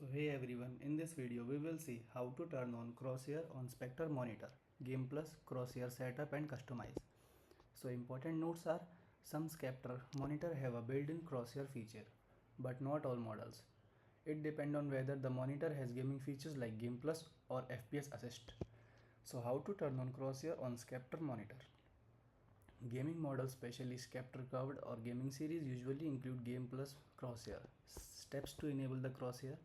So hey everyone, in this video we will see how to turn on Crosshair on Sceptre monitor, GamePlus Crosshair setup and customize. So important notes are, some Sceptre monitor have a built-in Crosshair feature, but not all models. It depends on whether the monitor has gaming features like GamePlus or FPS assist. So how to turn on Crosshair on Sceptre monitor? Gaming models, especially Sceptre Curved or gaming series, usually include GamePlus Crosshair. Steps to enable the Crosshair: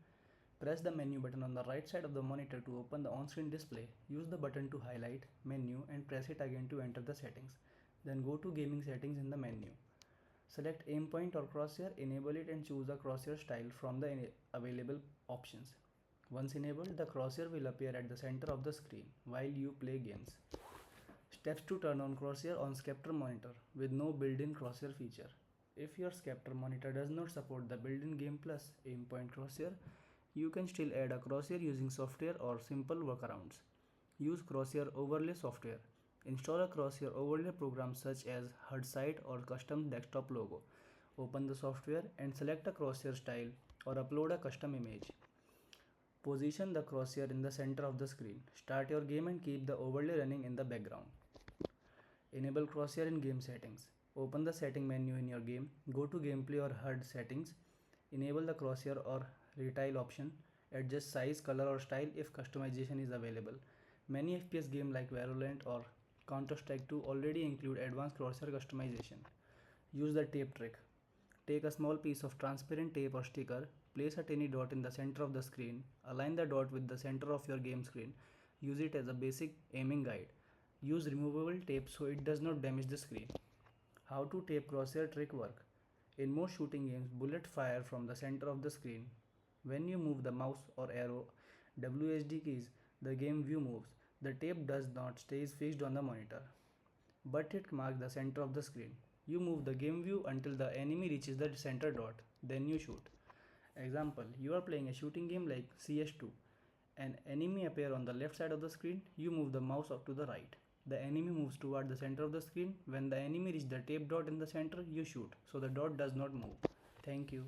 press the menu button on the right side of the monitor to open the on-screen display. Use the button to highlight menu and press it again to enter the settings. Then go to gaming settings in the menu. Select aim point or crosshair, enable it and choose a crosshair style from the available options. Once enabled, the crosshair will appear at the center of the screen while you play games. Steps to turn on Crosshair on Sceptre monitor with no built-in crosshair feature. If your Sceptre monitor does not support the built-in GamePlus aimpoint crosshair, you can still add a crosshair using software or simple workarounds. Use Crosshair Overlay software. Install a Crosshair Overlay program such as HUD site or custom desktop logo. Open the software and select a crosshair style or upload a custom image. Position the crosshair in the center of the screen. Start your game and keep the overlay running in the background. Enable Crosshair in game settings. Open the setting menu in your game. Go to gameplay or HUD settings. Enable the crosshair or retile option. Adjust size, color or style if customization is available. Many FPS games like Valorant or Counter-Strike 2 already include advanced crosshair customization. Use the tape trick. Take a small piece of transparent tape or sticker, place a tiny dot in the center of the screen, align the dot with the center of your game screen. Use it as a basic aiming guide. Use removable tape so it does not damage the screen. How to tape crosshair trick work? In most shooting games, bullets fire from the center of the screen. When you move the mouse or arrow WSD keys, the game view moves. The tape does not stay fixed on the monitor, but it marks the center of the screen. You move the game view until the enemy reaches the center dot, then you shoot. Example, you are playing a shooting game like CS2. An enemy appears on the left side of the screen, you move the mouse up to the right. The enemy moves toward the center of the screen. When the enemy reaches the tape dot in the center, you shoot, so the dot does not move. Thank you.